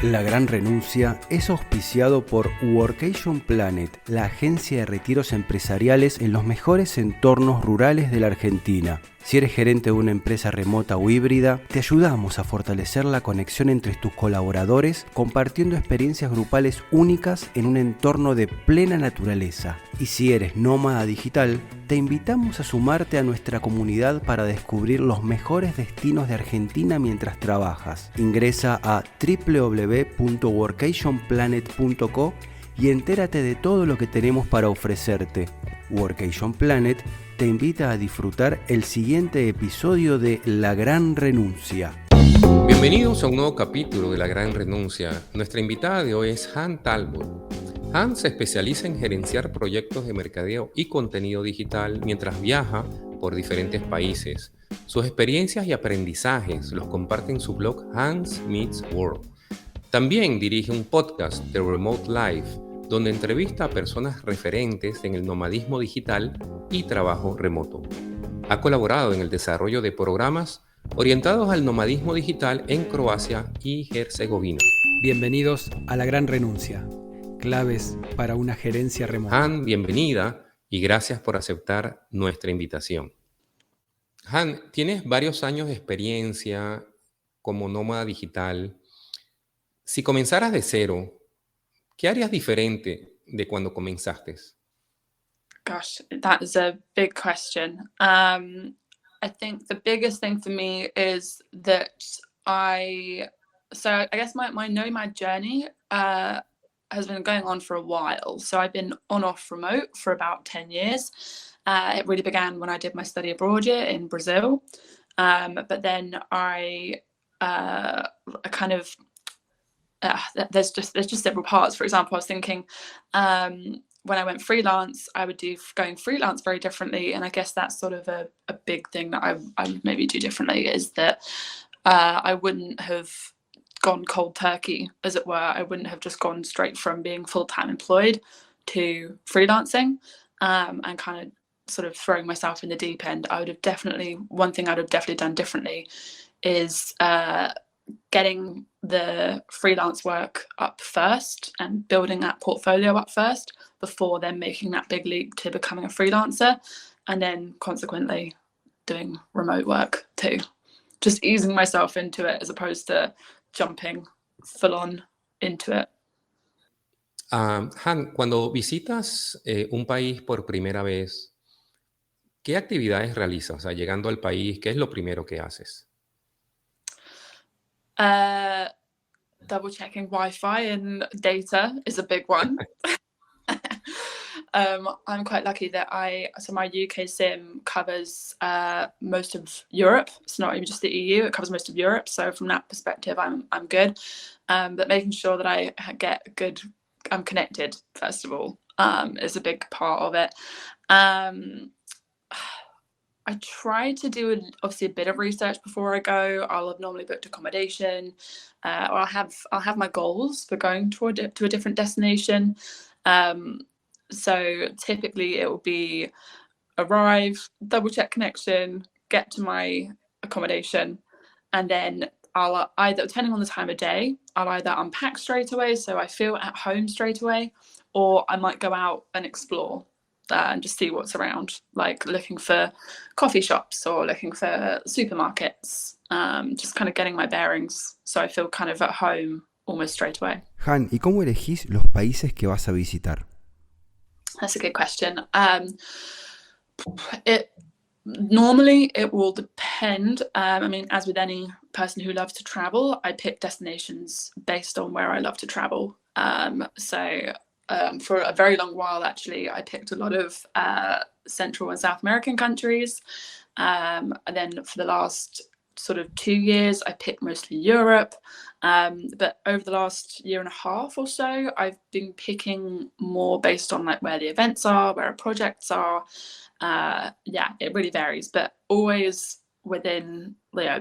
La Gran Renuncia es auspiciado por Workation Planet, la agencia de retiros empresariales en los mejores entornos rurales de la Argentina. Si eres gerente de una empresa remota o híbrida, te ayudamos a fortalecer la conexión entre tus colaboradores compartiendo experiencias grupales únicas en un entorno de plena naturaleza. Y si eres nómada digital, te invitamos a sumarte a nuestra comunidad para descubrir los mejores destinos de Argentina mientras trabajas. Ingresa a www.workationplanet.co y entérate de todo lo que tenemos para ofrecerte. Workation Planet te invita a disfrutar el siguiente episodio de La Gran Renuncia. Bienvenidos a un nuevo capítulo de La Gran Renuncia. Nuestra invitada de hoy es Han Talbot. Han se especializa en gerenciar proyectos de mercadeo y contenido digital mientras viaja por diferentes países. Sus experiencias y aprendizajes los comparte en su blog Hans Meets World. También dirige un podcast, The Remote Life, donde entrevista a personas referentes en el nomadismo digital y trabajo remoto. Ha colaborado en el desarrollo de programas orientados al nomadismo digital en Croacia y Herzegovina. Bienvenidos a La Gran Renuncia, claves para una gerencia remota. Han, bienvenida y gracias por aceptar nuestra invitación. Han, tienes varios años de experiencia como nómada digital. Si comenzaras de cero, ¿qué harías diferente de cuando comenzaste? Gosh, that is a big question. I think the biggest thing for me is that I guess my nomad journey has been going on for a while. So I've been on off remote for about 10 years. It really began when I did my study abroad year in Brazil. But then there's just several parts. For example, I was thinking when I went freelance, I would do going freelance very differently. And I guess that's sort of a big thing that I would maybe do differently is that I wouldn't have gone cold turkey, as it were. I wouldn't have just gone straight from being full-time employed to freelancing and kind of sort of throwing myself in the deep end. One thing I would have definitely done differently is getting the freelance work up first and building that portfolio up first before then making that big leap to becoming a freelancer and then consequently doing remote work too. Just easing myself into it as opposed to jumping full on into it. Han, cuando visitas un país por primera vez, ¿qué actividades realizas? O sea, llegando al país, ¿qué es lo primero que haces? Double checking Wi-Fi and data is a big one. I'm quite lucky that my UK SIM covers most of Europe. It's not even just the EU; it covers most of Europe. So from that perspective, I'm good. But making sure that I'm connected first of all is a big part of it. I try to do obviously a bit of research before I go. I'll have normally booked accommodation, or I'll have my goals for going to a different destination. So typically it will be arrive, double check connection, get to my accommodation, and then I'll either, depending on the time of day, I'll either unpack straight away so I feel at home straight away, or I might go out and explore and just see what's around, like looking for coffee shops or looking for supermarkets, just kind of getting my bearings so I feel kind of at home almost straight away. Han, ¿y cómo elegís los países que vas a visitar? That's a good question. Normally it will depend. I mean, as with any person who loves to travel, I pick destinations based on where I love to travel. For a very long while, actually, I picked a lot of Central and South American countries. And then for the last sort of 2 years, I picked mostly Europe. But over the last year and a half or so, I've been picking more based on like where the events are, where our projects are. It really varies, but always within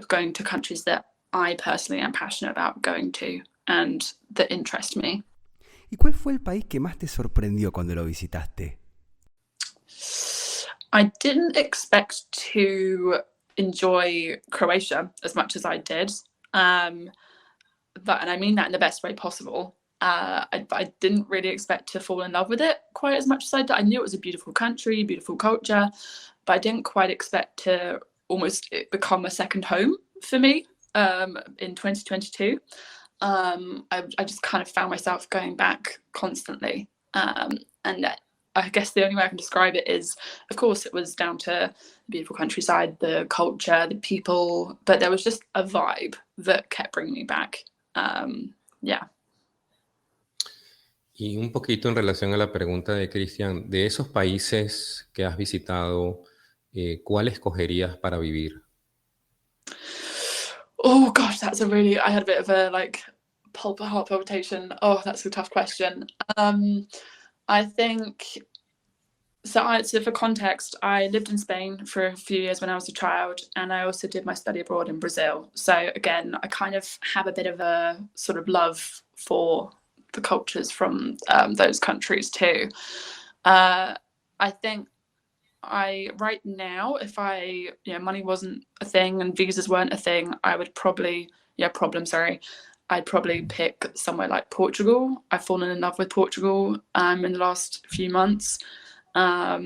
going to countries that I personally am passionate about going to and that interest me. ¿Y cuál fue el país que más te sorprendió cuando lo visitaste? I didn't expect to enjoy Croatia as much as I did. and I mean that in the best way possible. I didn't really expect to fall in love with it quite as much as I did. I knew it was a beautiful country, beautiful culture, but I didn't quite expect to almost become a second home for me in 2022. I just kind of found myself going back constantly. And I guess the only way I can describe it is, of course, it was down to the beautiful countryside, the culture, the people, but there was just a vibe that kept bringing me back. Yeah. Y un poquito en relación a la pregunta de Cristian, de esos países que has visitado, ¿cuál escogerías para vivir? Oh gosh, I had a bit of a heart palpitation. Oh, that's a tough question. I think so for context, I lived in Spain for a few years when I was a child, and I also did my study abroad in Brazil. So again, I kind of have a bit of a sort of love for the cultures from those countries too. I think right now, if money wasn't a thing and visas weren't a thing, I would probably I'd probably pick somewhere like Portugal. I've fallen in love with Portugal in the last few months. I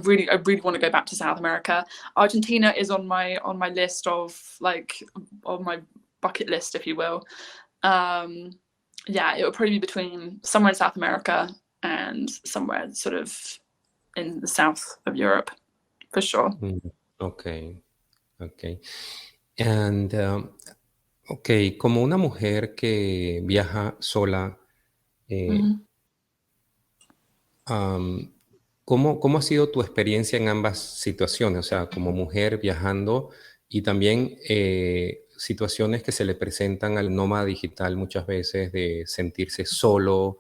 really want to go back to South America. Argentina is on my list of on my bucket list, if you will. It would probably be between somewhere in South America and somewhere sort of in the south of Europe, for sure. Okay. And, como una mujer que viaja sola, ¿cómo ha sido tu experiencia en ambas situaciones? O sea, como mujer viajando y también situaciones que se le presentan al nómada digital muchas veces de sentirse solo.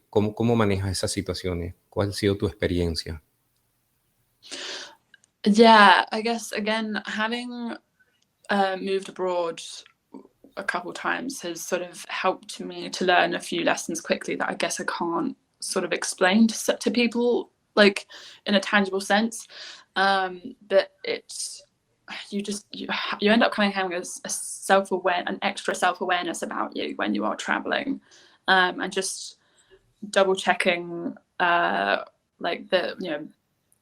¿Cómo manejas esas situaciones? ¿Cuál ha sido tu experiencia? Yeah, I guess again, having moved abroad a couple times has sort of helped me to learn a few lessons quickly that I guess I can't sort of explain to people like in a tangible sense. But it's you end up kind of having an extra self-awareness about you when you are traveling, and just double checking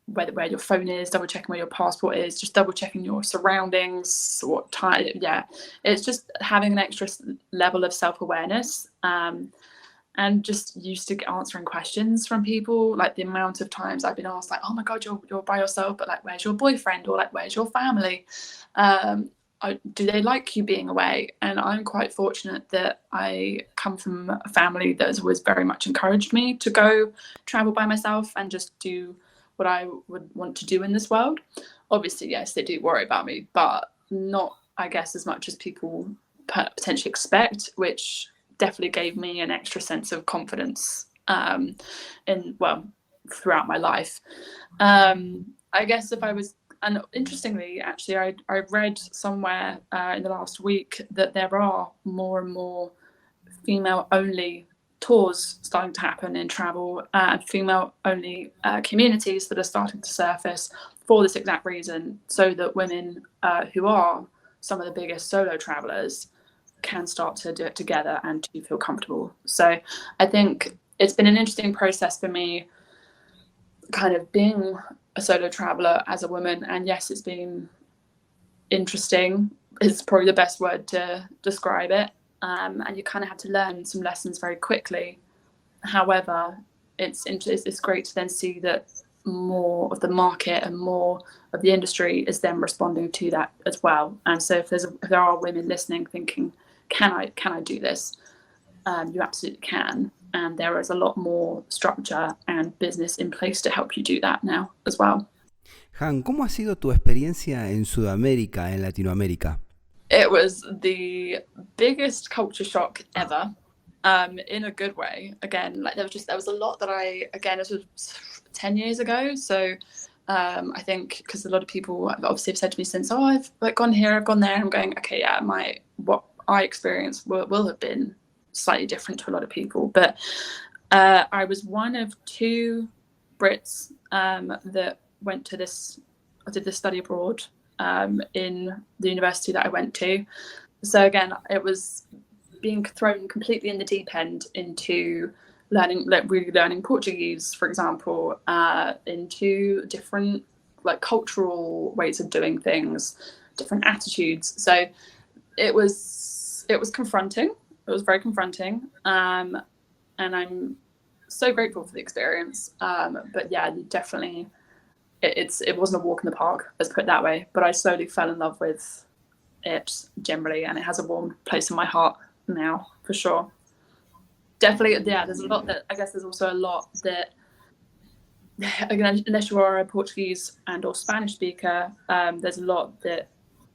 where your phone is, double checking where your passport is, just double checking your surroundings, what time. It's just having an extra level of self-awareness, and just used to answering questions from people. Like the amount of times I've been asked, like, oh my god, you're by yourself, but like, where's your boyfriend, or like, where's your family? Do they like you being away? And I'm quite fortunate that I come from a family that has always very much encouraged me to go travel by myself and just do what I would want to do in this world. Obviously, yes, they do worry about me, but not, I guess, as much as people potentially expect, which definitely gave me an extra sense of confidence throughout my life. I guess and interestingly, actually, I read somewhere in the last week that there are more and more female-only tours starting to happen in travel, and female-only communities that are starting to surface for this exact reason, so that women who are some of the biggest solo travelers can start to do it together and to feel comfortable. So I think it's been an interesting process for me, kind of being a solo traveler as a woman, and yes, it's been interesting is probably the best word to describe it. And you kind of have to learn some lessons very quickly. However, it's great to then see that more of the market and more of the industry is then responding to that as well. And so if there are women listening thinking, can I do this? You absolutely can. And there is a lot more structure and business in place to help you do that now as well. Han, ¿cómo ha sido tu experiencia en Sudamérica, en Latinoamérica? It was the biggest culture shock ever, in a good way. Again, like there was a lot that this was 10 years ago. So I think because a lot of people obviously have said to me since, oh, I've like gone here, I've gone there. I'm going, okay, yeah, what I experienced will have been slightly different to a lot of people. But I was one of two Brits that went to this, I did this study abroad in the university that I went to. So again, it was being thrown completely in the deep end into really learning Portuguese, for example, into different cultural ways of doing things, different attitudes. So it was confronting. It was very confronting, and I'm so grateful for the experience. But yeah, definitely, it wasn't a walk in the park, let's put it that way. But I slowly fell in love with it generally, and it has a warm place in my heart now, for sure. Definitely, yeah. There's a lot that I guess there's also a lot that, again, unless you are a Portuguese and or Spanish speaker, there's a lot that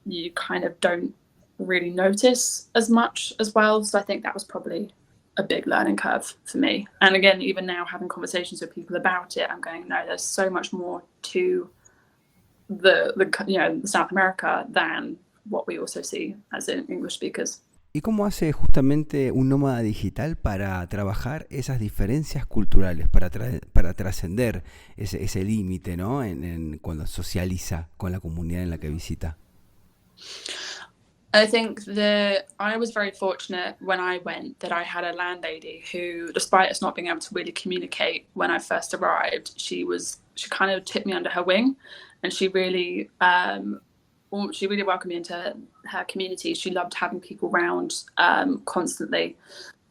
you kind of don't really notice as much as well. So I think that was probably a big learning curve for me. And again, even now having conversations with people about it, I'm going, no, there's so much more to the South America than what we also see as English speakers. ¿Y cómo hace justamente un nómada digital para trabajar esas diferencias culturales, para trascender ese límite, ¿no? Cuando socializa con la comunidad en la que visita? I think I was very fortunate when I went that I had a landlady who, despite us not being able to really communicate when I first arrived, she kind of took me under her wing, and she really welcomed me into her community. She loved having people around constantly.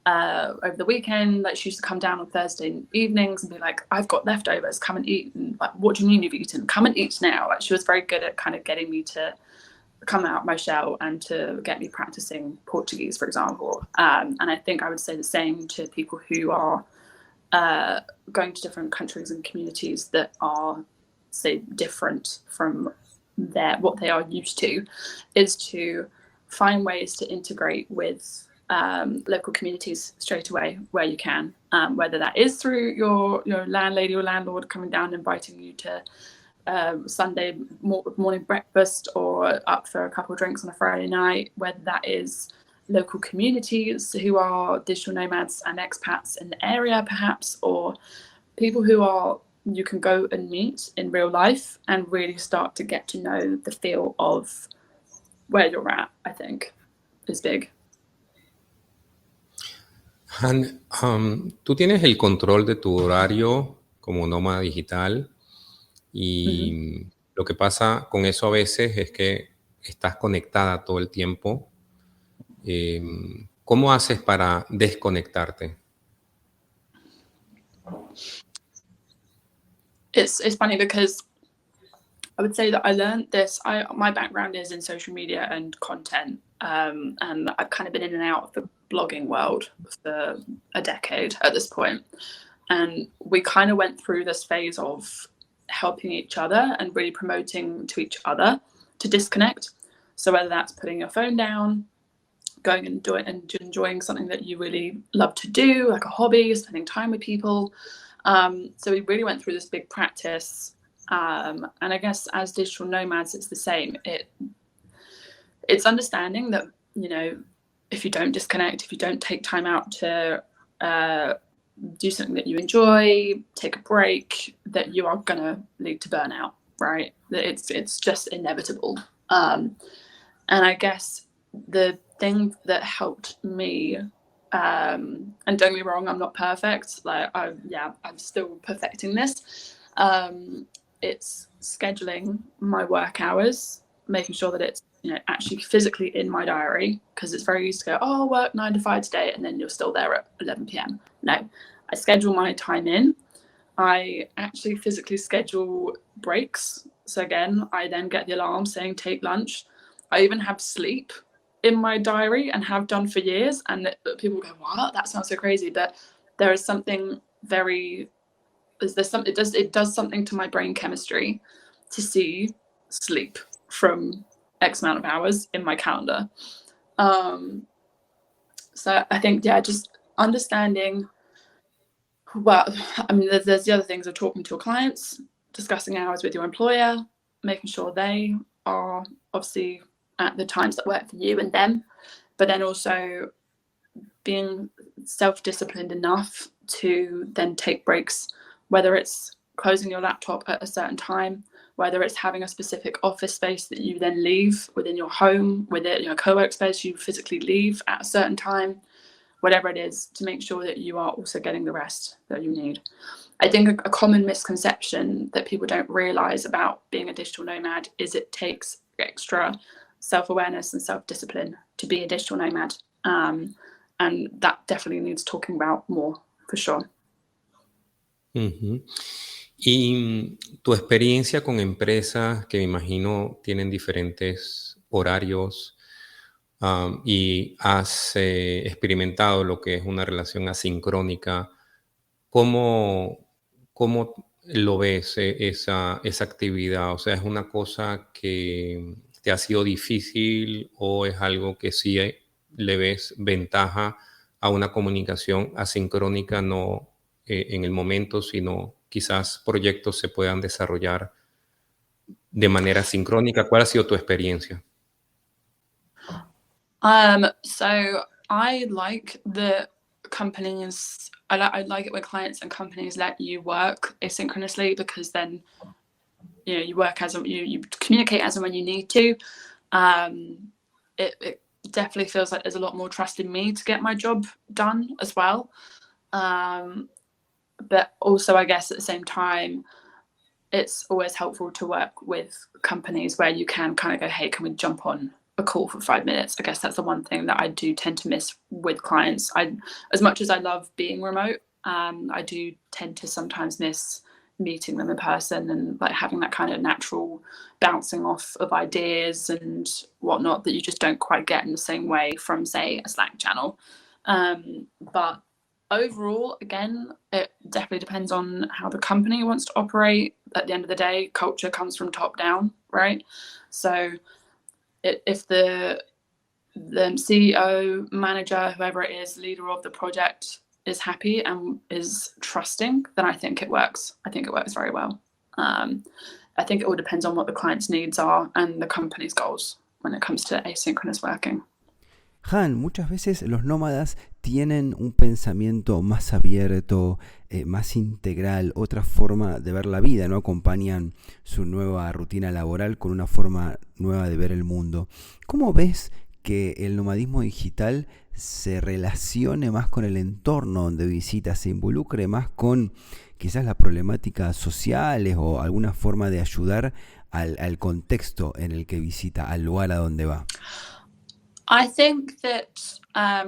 Over the weekend, she used to come down on Thursday evenings and be like, I've got leftovers, come and eat. And what do you mean you've eaten? Come and eat now. She was very good at kind of getting me to come out my shell and to get me practicing Portuguese, for example. And I think I would say the same to people who are going to different countries and communities that are, say, different from what they are used to, is to find ways to integrate with local communities straight away where you can, whether that is through your landlady or landlord coming down and inviting you to Sunday morning breakfast or up for a couple of drinks on a Friday night, whether that is local communities who are digital nomads and expats in the area perhaps, or people who you can go and meet in real life and really start to get to know the feel of where you're at, I think, is big. Han, tú tienes el control de tu horario como nómada digital y lo que pasa con eso a veces es que estás conectada todo el tiempo. ¿Cómo haces para desconectarte? It's funny because I would say that I learned this. My background is in social media and content, and I've kind of been in and out of the blogging world for a decade at this point. And we kind of went through this phase of helping each other and really promoting to each other to disconnect. So whether that's putting your phone down, going and enjoying something that you really love to do, like a hobby, spending time with people. So we really went through this big practice. And I guess as digital nomads, it's the same. It's understanding that, if you don't disconnect, if you don't take time out to do something that you enjoy, take a break, that you are going to lead to burnout, right? That it's just inevitable. And I guess the thing that helped me, and don't get me wrong, I'm not perfect. I'm still perfecting this. It's scheduling my work hours, making sure that it's actually physically in my diary, because it's very easy to go, I'll work 9 to 5 today, and then you're still there at 11 p.m. No, I schedule my time in. I actually physically schedule breaks. So again, I then get the alarm saying take lunch. I even have sleep in my diary and have done for years. And people go, what? That sounds so crazy. But there is something it does something to my brain chemistry to see sleep from X amount of hours in my calendar. So I think, just understanding, there's the other things of talking to your clients, discussing hours with your employer, making sure they are obviously at the times that work for you and them, but then also being self-disciplined enough to then take breaks, whether it's closing your laptop at a certain time, whether it's having a specific office space that you then leave within your home, within your co-work space you physically leave at a certain time, whatever it is, to make sure that you are also getting the rest that you need. I think a common misconception that people don't realize about being a digital nomad is it takes extra self-awareness and self-discipline to be a digital nomad. And that definitely needs talking about more, for sure. Ujú. Y tu experiencia con empresas que me imagino tienen diferentes horarios, y has experimentado lo que es una relación asincrónica, ¿cómo, cómo lo ves esa actividad? O sea, ¿es una cosa que te ha sido difícil o es algo que sí le ves ventaja a una comunicación asincrónica, no en el momento, sino quizás proyectos se puedan desarrollar de manera sincrónica? ¿Cuál ha sido tu experiencia? So I like the companies. I like it when clients and companies let you work asynchronously, because then you work as you communicate as and when you need to. It definitely feels like there's a lot more trust in me to get my job done as well. But also, I guess at the same time, it's always helpful to work with companies where you can kind of go, hey, can we jump on a call for 5 minutes? I guess that's the one thing that I do tend to miss with clients. As much as I love being remote, I do tend to sometimes miss meeting them in person and like having that kind of natural bouncing off of ideas and whatnot that you just don't quite get in the same way from, say, a Slack channel. But overall, again, it definitely depends on how the company wants to operate. At the end of the day, culture comes from top down, right? So if the CEO, manager, whoever it is, leader of the project is happy and is trusting, then I think it works. I think it works very well. I think it all depends on what the client's needs are and the company's goals when it comes to asynchronous working. Han, muchas veces los nómadas tienen un pensamiento más abierto, más integral, otra forma de ver la vida, ¿no? Acompañan su nueva rutina laboral con una forma nueva de ver el mundo. ¿Cómo ves que el nomadismo digital se relacione más con el entorno donde visita, se involucre más con quizás las problemáticas sociales o alguna forma de ayudar al contexto en el que visita, al lugar a donde va? I think that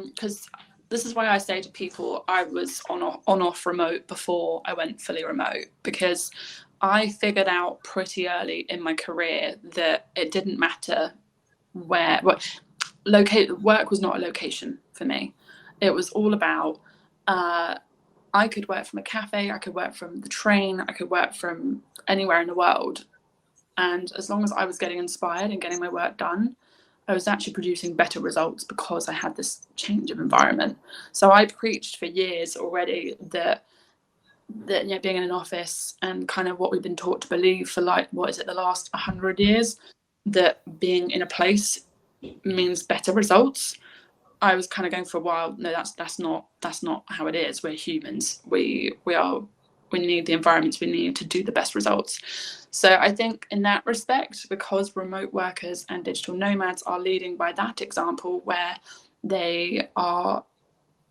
because this is why I say to people I was on-off remote before I went fully remote, because I figured out pretty early in my career that it didn't matter where work was not a location for me. It was all about I could work from a cafe, I could work from the train, I could work from anywhere in the world, and as long as I was getting inspired and getting my work done, I was actually producing better results because I had this change of environment. So I preached for years already that being in an office and kind of what we've been taught to believe for the last 100 years, that being in a place means better results. I was kind of going for a while, no, that's not how it is. We're humans. We need the environments we need to do the best results. So I think in that respect, because remote workers and digital nomads are leading by that example, where they are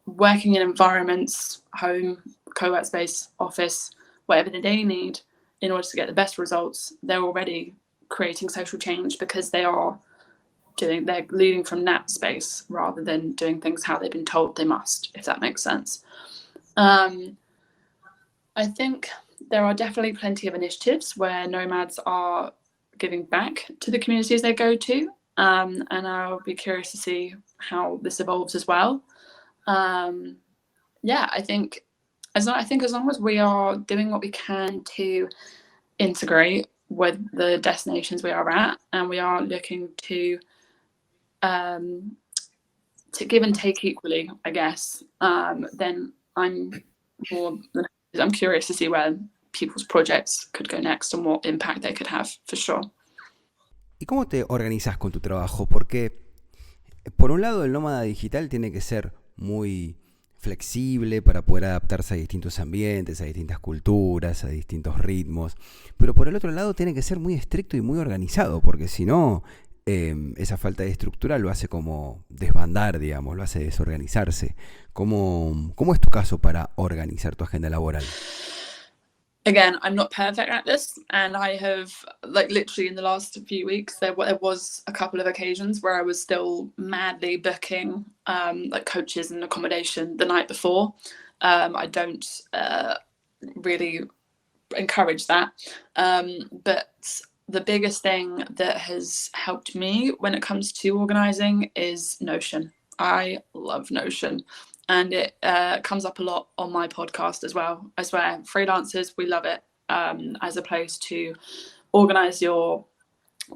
working in environments, home, co-work space, office, whatever they need in order to get the best results, they're already creating social change because they're leading from that space rather than doing things how they've been told they must, if that makes sense. I think there are definitely plenty of initiatives where nomads are giving back to the communities they go to, and I'll be curious to see how this evolves as well. I think as long as we are doing what we can to integrate with the destinations we are at, and we are looking to give and take equally, I guess, then I'm curious to see where people's projects could go next and what impact they could have, for sure. ¿Y cómo te organizas con tu trabajo? Porque, por un lado, el nómada digital tiene que ser muy flexible para poder adaptarse a distintos ambientes, a distintas culturas, a distintos ritmos. Pero por el otro lado tiene que ser muy estricto y muy organizado, porque si no, esa falta de estructura lo hace como desbandar, digamos, lo hace desorganizarse. ¿Cómo es tu caso para organizar tu agenda laboral? Again, I'm not perfect at this, and I have, like, literally in the last few weeks, there was a couple of occasions where I was still madly booking like coaches and accommodation the night before. I don't really encourage that, but the biggest thing that has helped me when it comes to organizing is Notion. I love Notion. And it comes up a lot on my podcast as well. I swear, freelancers, we love it as a place to organize your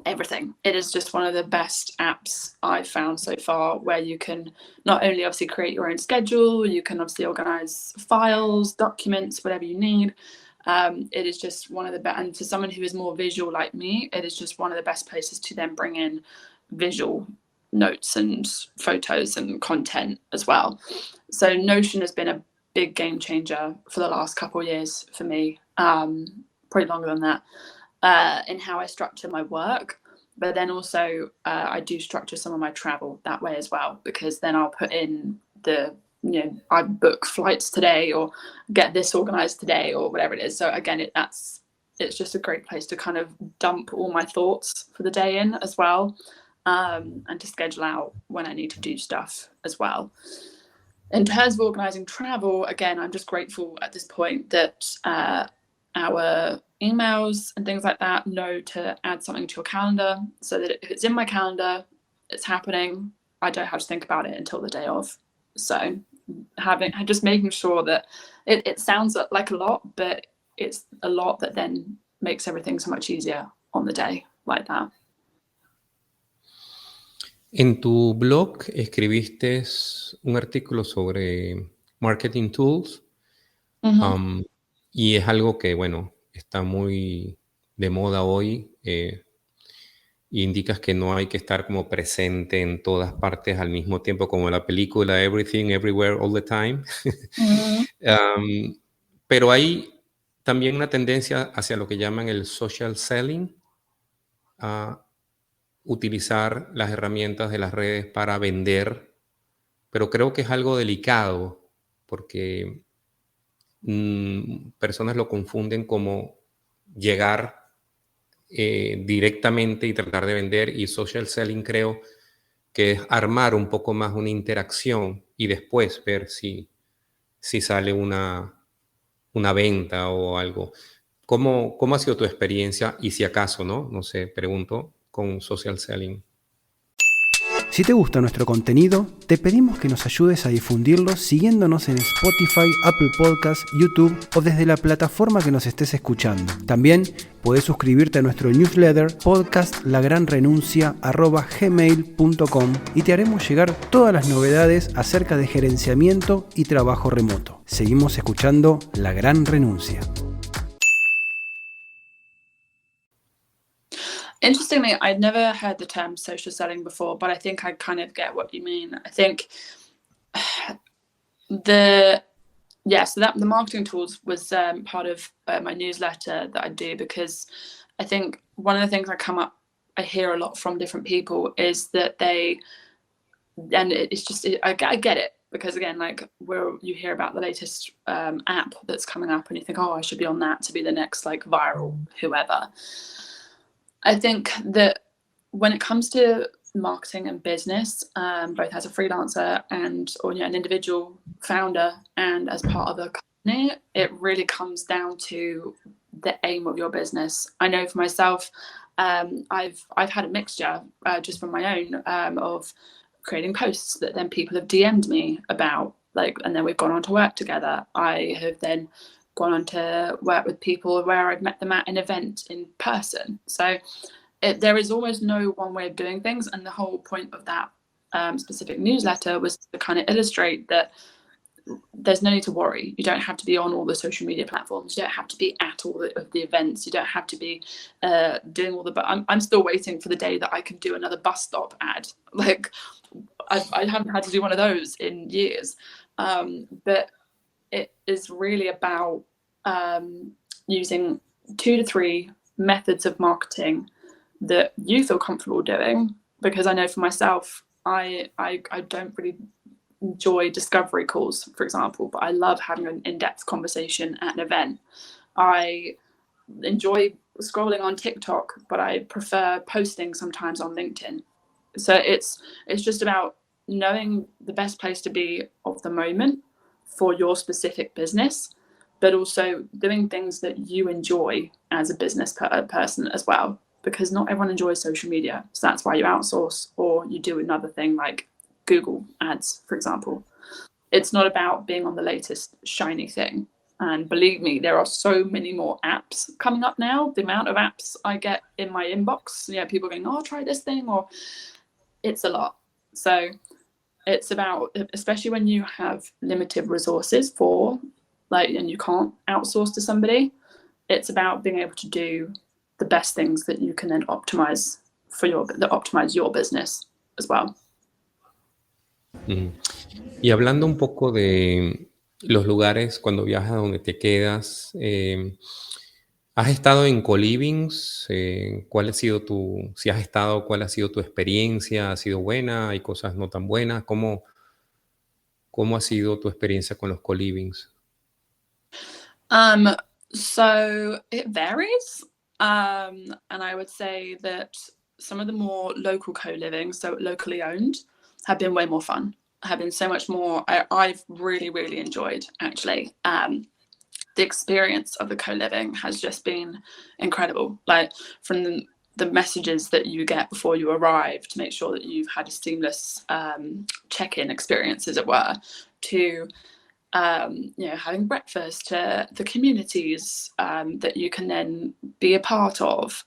everything. It is just one of the best apps I've found so far, where you can not only obviously create your own schedule, you can obviously organize files, documents, whatever you need. It is just one of the best. And for someone who is more visual like me, it is just one of the best places to then bring in visual notes and photos and content as well. So Notion has been a big game changer for the last couple of years for me, probably longer than that, in how I structure my work. But then also I do structure some of my travel that way as well, because then I'll put in I book flights today or get this organized today or whatever it is. So again, it's just a great place to kind of dump all my thoughts for the day in as well. And to schedule out when I need to do stuff as well. In terms of organising travel, again, I'm just grateful at this point that our emails and things like that know to add something to your calendar, so that if it's in my calendar, it's happening. I don't have to think about it until the day of. So just making sure that it sounds like a lot, but it's a lot that then makes everything so much easier on the day like that. En tu blog escribiste un artículo sobre marketing tools. Y es algo que, bueno, está muy de moda hoy. Y indicas que no hay que estar como presente en todas partes al mismo tiempo, como la película Everything, Everywhere, All the Time. Pero hay también una tendencia hacia lo que llaman el social selling, utilizar las herramientas de las redes para vender, pero creo que es algo delicado porque personas lo confunden como llegar directamente y tratar de vender, y social selling creo que es armar un poco más una interacción y después ver si sale una venta o algo. ¿Cómo ha sido tu experiencia? Y si acaso, no sé, pregunto, con social selling. Si te gusta nuestro contenido, te pedimos que nos ayudes a difundirlo siguiéndonos en Spotify, Apple Podcasts, YouTube o desde la plataforma que nos estés escuchando. También podés suscribirte a nuestro newsletter podcastlagranrenuncia@gmail.com y te haremos llegar todas las novedades acerca de gerenciamiento y trabajo remoto. Seguimos escuchando La Gran Renuncia. Interestingly, I'd never heard the term social selling before, but I think I kind of get what you mean. I think the marketing tools was part of my newsletter that I do, because I think one of the things I hear a lot from different people is that I get it, because again, like you hear about the latest app that's coming up and you think, oh, I should be on that to be the next like viral whoever. I think that when it comes to marketing and business, both as a freelancer or an individual founder and as part of a company, it really comes down to the aim of your business. I know for myself, I've had a mixture just from my own of creating posts that then people have DM'd me about, and then we've gone on to work together. I have then gone on to work with people where I've met them at an event in person. So there is almost no one way of doing things. And the whole point of that specific newsletter was to kind of illustrate that there's no need to worry. You don't have to be on all the social media platforms. You don't have to be at all of the events. You don't have to be doing all but I'm still waiting for the day that I can do another bus stop ad. Like I haven't had to do one of those in years. But it is really about using 2 to 3 methods of marketing that you feel comfortable doing. Because I know for myself, I don't really enjoy discovery calls, for example, but I love having an in-depth conversation at an event. I enjoy scrolling on TikTok, but I prefer posting sometimes on LinkedIn. So it's just about knowing the best place to be of the moment for your specific business, but also doing things that you enjoy as a business person as well, because not everyone enjoys social media. So that's why you outsource or you do another thing like Google ads, for example. It's not about being on the latest shiny thing. And believe me, there are so many more apps coming up now. The amount of apps I get in my inbox, people going, oh, try this thing, or it's a lot. So it's about, especially when you have limited resources and you can't outsource to somebody, it's about being able to do the best things that you can then optimize your business as well. Y hablando un poco de los lugares cuando viajas, donde te quedas, ¿has estado en co-livings? ¿Cuál ha sido si has estado, cuál ha sido tu experiencia? ¿Ha sido buena? ¿Hay cosas no tan buenas? ¿Cómo ha sido tu experiencia con los co-livings? So it varies. And I would say that some of the more local co-living, so locally owned, have been way more fun, have been so much more. I've really, really enjoyed, actually. The experience of the co-living has just been incredible. Like from the messages that you get before you arrive to make sure that you've had a seamless check-in experience, as it were, to having breakfast, to the communities that you can then be a part of.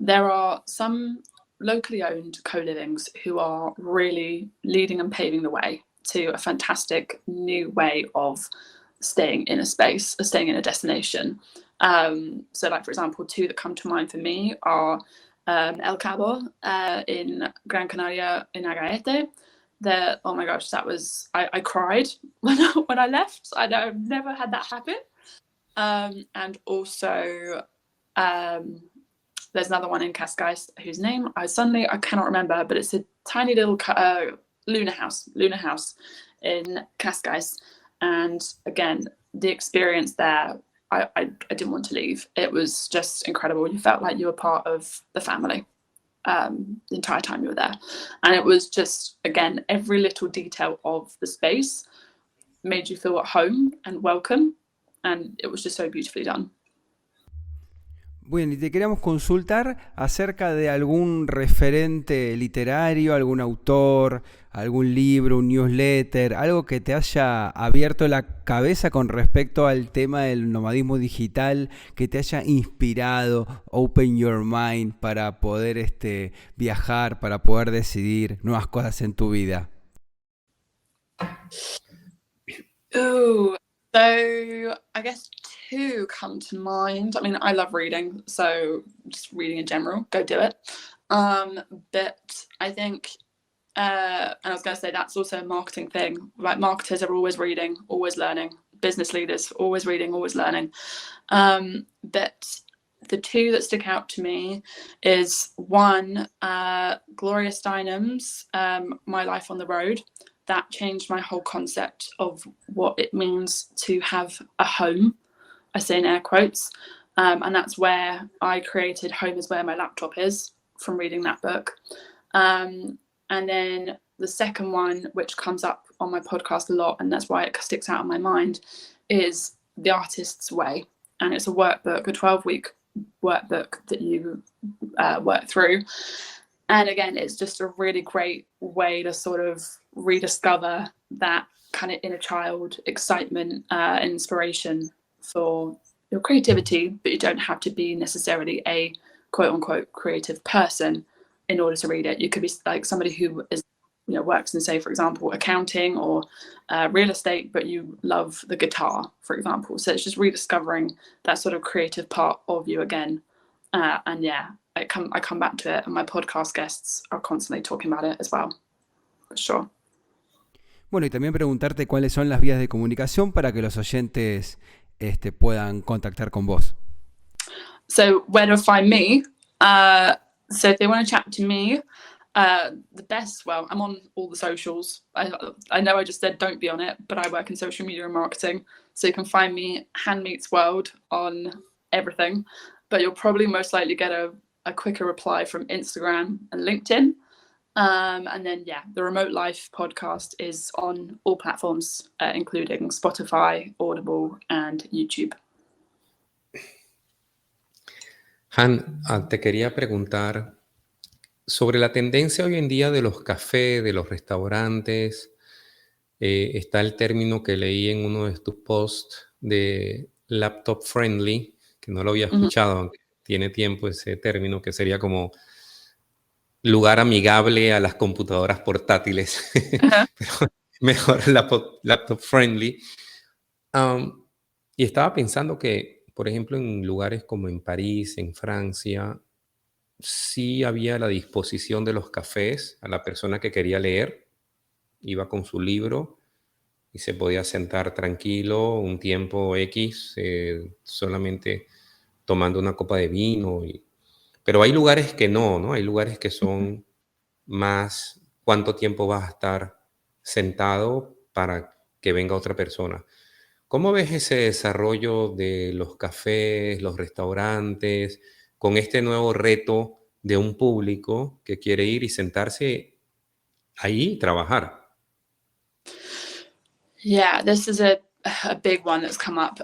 There are some locally owned co-livings who are really leading and paving the way to a fantastic new way of staying in a space, staying in a destination. So like, for example, 2 that come to mind for me are El Cabo in Gran Canaria in Agaete. Oh my gosh, that was, I cried when I left. I've never had that happen. And also there's another one in Cascais whose name I cannot remember, but it's a tiny little Luna house in Cascais. And again, the experience there, I didn't want to leave. It was just incredible. You felt like you were part of the family the entire time you were there. And it was just, again, every little detail of the space made you feel at home and welcome. And it was just so beautifully done. Bueno, y te queríamos consultar acerca de algún referente literario, algún autor, algún libro, un newsletter, algo que te haya abierto la cabeza con respecto al tema del nomadismo digital, que te haya inspirado, open your mind para poder viajar, para poder decidir nuevas cosas en tu vida. Oh, so I guess 2 come to mind. I mean, I love reading, so just reading in general, go do it. But I think, and I was going to say, that's also a marketing thing. Like, marketers are always reading, always learning. Business leaders, always reading, always learning. But the 2 that stick out to me is one, Gloria Steinem's My Life on the Road. That changed my whole concept of what it means to have a home. I say in air quotes. And that's where I created Home is Where My Laptop Is, from reading that book. And then the second one, which comes up on my podcast a lot, and that's why it sticks out in my mind, is The Artist's Way. And it's a workbook, a 12-week workbook that you work through. And again, it's just a really great way to sort of rediscover that kind of inner child excitement, inspiration for your creativity, but you don't have to be necessarily a quote unquote creative person in order to read it. You could be like somebody who is, works in, say, for example, accounting or real estate, but you love the guitar, for example. So it's just rediscovering that sort of creative part of you again. And yeah, I come back to it, and my podcast guests are constantly talking about it as well, for sure. Bueno, y también preguntarte cuáles son las vías de comunicación para que los oyentes puedan contactar con vos. So where to find me? So if they want to chat to me, the best, well, I'm on all the socials. I know I just said don't be on it, but I work in social media and marketing. So you can find me Han Meets World on everything, but you'll probably most likely get a quicker reply from Instagram and LinkedIn. And then, yeah, the Remote Life podcast is on all platforms, including Spotify, Audible, and YouTube. Han, te quería preguntar sobre la tendencia hoy en día de los cafés, de los restaurantes. Está el término que leí en uno de tus posts de laptop friendly, que no lo había escuchado, aunque tiene tiempo ese término, que sería como lugar amigable a las computadoras portátiles, pero mejor laptop friendly. Y estaba pensando que, por ejemplo, en lugares como en París, en Francia, sí había la disposición de los cafés a la persona que quería leer, iba con su libro y se podía sentar tranquilo un tiempo X, solamente tomando una copa de vino. Pero hay lugares que no, ¿no? Hay lugares que son más cuánto tiempo vas a estar sentado para que venga otra persona. ¿Cómo ves ese desarrollo de los cafés, los restaurantes, con este nuevo reto de un público que quiere ir y sentarse ahí y trabajar? Yeah, this is a big one that's come up.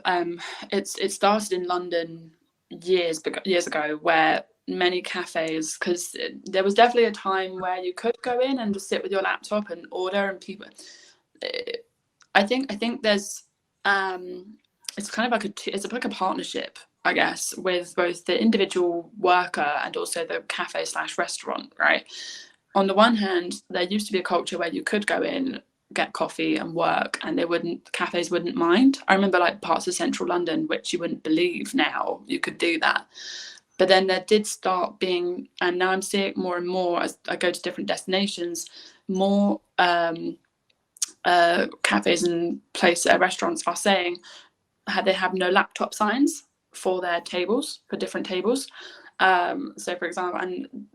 It started in London years ago, where many cafes, because there was definitely a time where you could go in and just sit with your laptop and order, and people. I think there's it's kind of like it's like a partnership, I guess, with both the individual worker and also the cafe / restaurant, right? On the one hand, there used to be a culture where you could go in, get coffee and work, and cafes wouldn't mind. I remember like parts of central London, which you wouldn't believe now you could do that. But then there did start being, and now I'm seeing it more and more as I go to different destinations, more cafes and restaurants are saying they have no laptop signs for their tables, for different tables. So for example,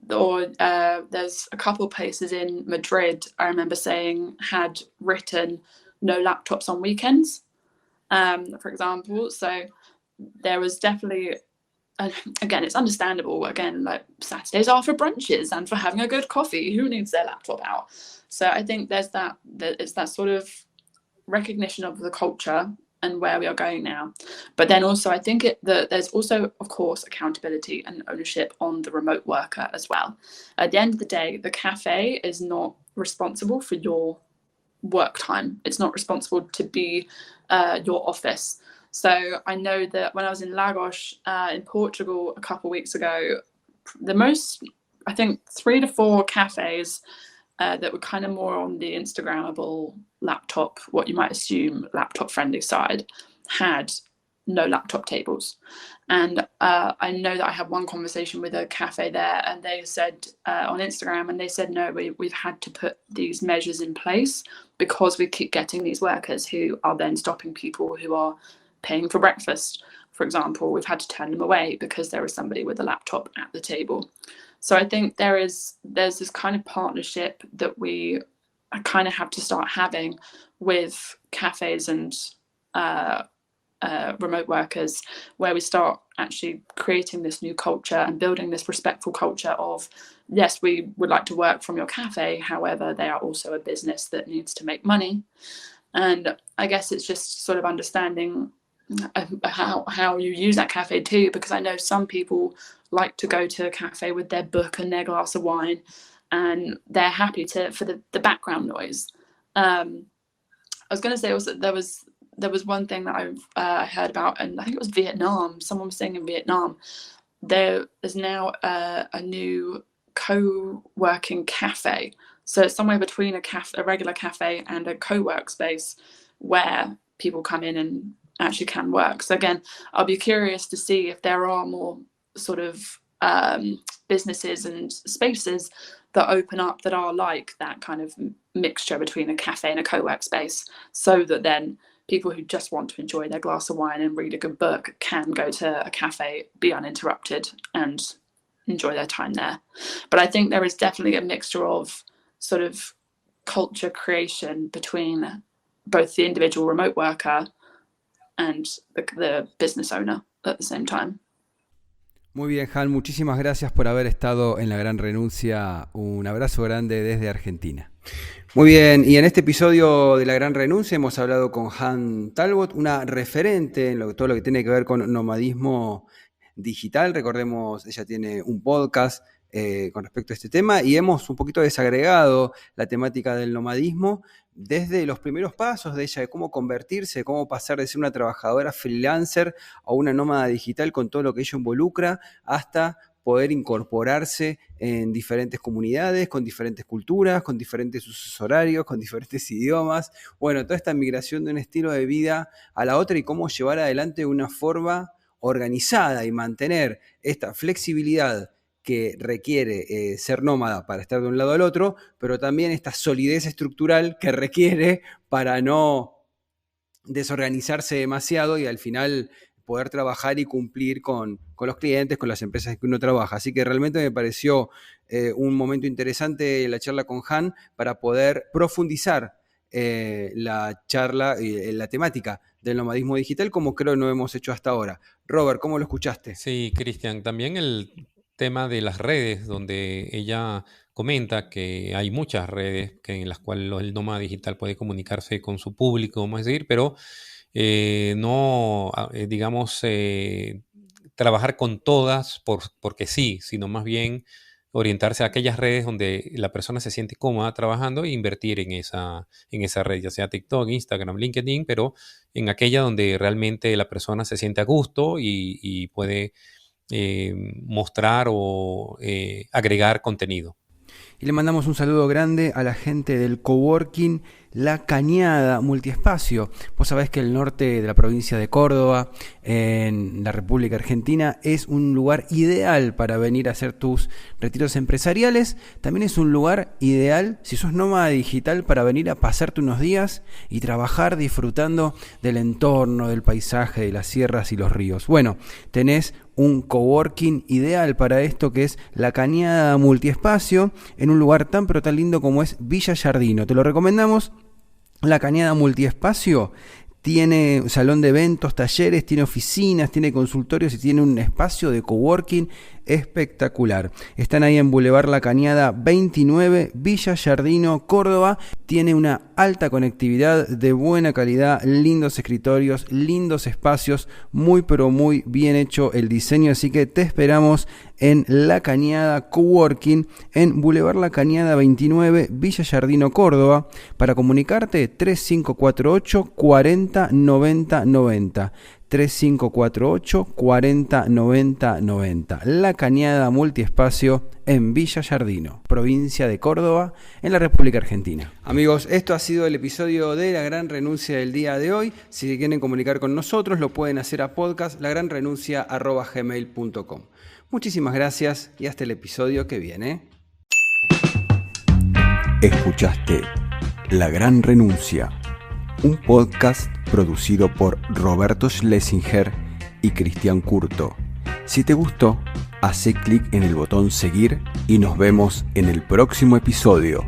there's a couple of places in Madrid I remember saying had written no laptops on weekends, for example. So there was definitely, again, it's understandable. Again, like Saturdays are for brunches and for having a good coffee. Who needs their laptop out? So I think there's it's that sort of recognition of the culture and where we are going now. But then also I think there's also, of course, accountability and ownership on the remote worker as well. At the end of the day, the cafe is not responsible for your work time. It's not responsible to be your office. So I know that when I was in Lagos in Portugal a couple of weeks ago, the most, I think 3 to 4 cafes that were kind of more on the Instagrammable laptop, what you might assume laptop friendly side, had no laptop tables. And I know that I had one conversation with a cafe there, and they said on Instagram, and they said, no, we've had to put these measures in place because we keep getting these workers who are then stopping people who are paying for breakfast. For example, we've had to turn them away because there was somebody with a laptop at the table. So I think there's this kind of partnership that we kind of have to start having with cafes and remote workers, where we start actually creating this new culture and building this respectful culture of, yes, we would like to work from your cafe, however, they are also a business that needs to make money. And I guess it's just sort of understanding how you use that cafe too, because I know some people like to go to a cafe with their book and their glass of wine, and they're happy for the background noise. I was going to say also there was one thing that I've heard about, and I think it was Vietnam. Someone was saying in Vietnam there is now a new co-working cafe. So it's somewhere between a regular cafe and a co-work space where people come in and actually can work. So again, I'll be curious to see if there are more sort of businesses and spaces that open up that are like that kind of mixture between a cafe and a co-work space, so that then people who just want to enjoy their glass of wine and read a good book can go to a cafe, be uninterrupted, and enjoy their time there. But I think there is definitely a mixture of sort of culture creation between both the individual remote worker and the business owner at the same time. Muy bien, Han, muchísimas gracias por haber estado en La Gran Renuncia. Un abrazo grande desde Argentina. Muy bien, y en este episodio de La Gran Renuncia hemos hablado con Han Talbot, una referente en todo lo que tiene que ver con nomadismo digital. Recordemos, ella tiene un podcast con respecto a este tema y hemos un poquito desagregado la temática del nomadismo desde los primeros pasos de ella, de cómo convertirse, cómo pasar de ser una trabajadora freelancer a una nómada digital con todo lo que ello involucra, hasta poder incorporarse en diferentes comunidades, con diferentes culturas, con diferentes usos horarios, con diferentes idiomas. Bueno, toda esta migración de un estilo de vida a la otra y cómo llevar adelante una forma organizada y mantener esta flexibilidad que requiere ser nómada para estar de un lado al otro, pero también esta solidez estructural que requiere para no desorganizarse demasiado y al final poder trabajar y cumplir con los clientes, con las empresas que uno trabaja. Así que realmente me pareció un momento interesante la charla con Han para poder profundizar la charla, la temática del nomadismo digital, como creo no hemos hecho hasta ahora. Robert, ¿cómo lo escuchaste? Sí, Cristian, también el tema de las redes, donde ella comenta que hay muchas redes en las cuales el nómada digital puede comunicarse con su público, vamos a decir, pero no, digamos, trabajar con todas porque sí, sino más bien orientarse a aquellas redes donde la persona se siente cómoda trabajando e invertir en esa red, ya sea TikTok, Instagram, LinkedIn, pero en aquella donde realmente la persona se siente a gusto y puede mostrar o agregar contenido. Y le mandamos un saludo grande a la gente del coworking La Cañada Multiespacio. Vos sabés que el norte de la provincia de Córdoba, en la República Argentina, es un lugar ideal para venir a hacer tus retiros empresariales. También es un lugar ideal, si sos nómada digital, para venir a pasarte unos días y trabajar disfrutando del entorno, del paisaje, de las sierras y los ríos. Bueno, tenés un coworking ideal para esto, que es La Cañada Multiespacio, en un lugar tan pero tan lindo como es Villa Yardino. Te lo recomendamos. La Cañada Multiespacio tiene salón de eventos, talleres, tiene oficinas, tiene consultorios y tiene un espacio de coworking espectacular. Están ahí en Boulevard La Cañada 29, Villa Yardino, Córdoba. Tiene una alta conectividad de buena calidad, lindos escritorios, lindos espacios, muy pero muy bien hecho el diseño, así que te esperamos en La Cañada Coworking, en Boulevard La Cañada 29, Villa Yardino, Córdoba. Para comunicarte, 3548 40 90 90. 3548 40 90 90. La Cañada Multiespacio en Villa Yardino, provincia de Córdoba, en la República Argentina. Amigos, esto ha sido el episodio de La Gran Renuncia del día de hoy. Si quieren comunicar con nosotros, lo pueden hacer a podcast lagranrenuncia@gmail.com. Muchísimas gracias y hasta el episodio que viene. Escuchaste La Gran Renuncia, un podcast producido por Roberto Schlesinger y Cristian Curto. Si te gustó, hace clic en el botón seguir y nos vemos en el próximo episodio.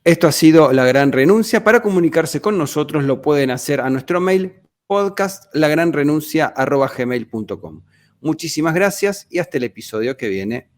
Esto ha sido La Gran Renuncia. Para comunicarse con nosotros lo pueden hacer a nuestro mail podcastlagranrenuncia@gmail.com. Muchísimas gracias y hasta el episodio que viene.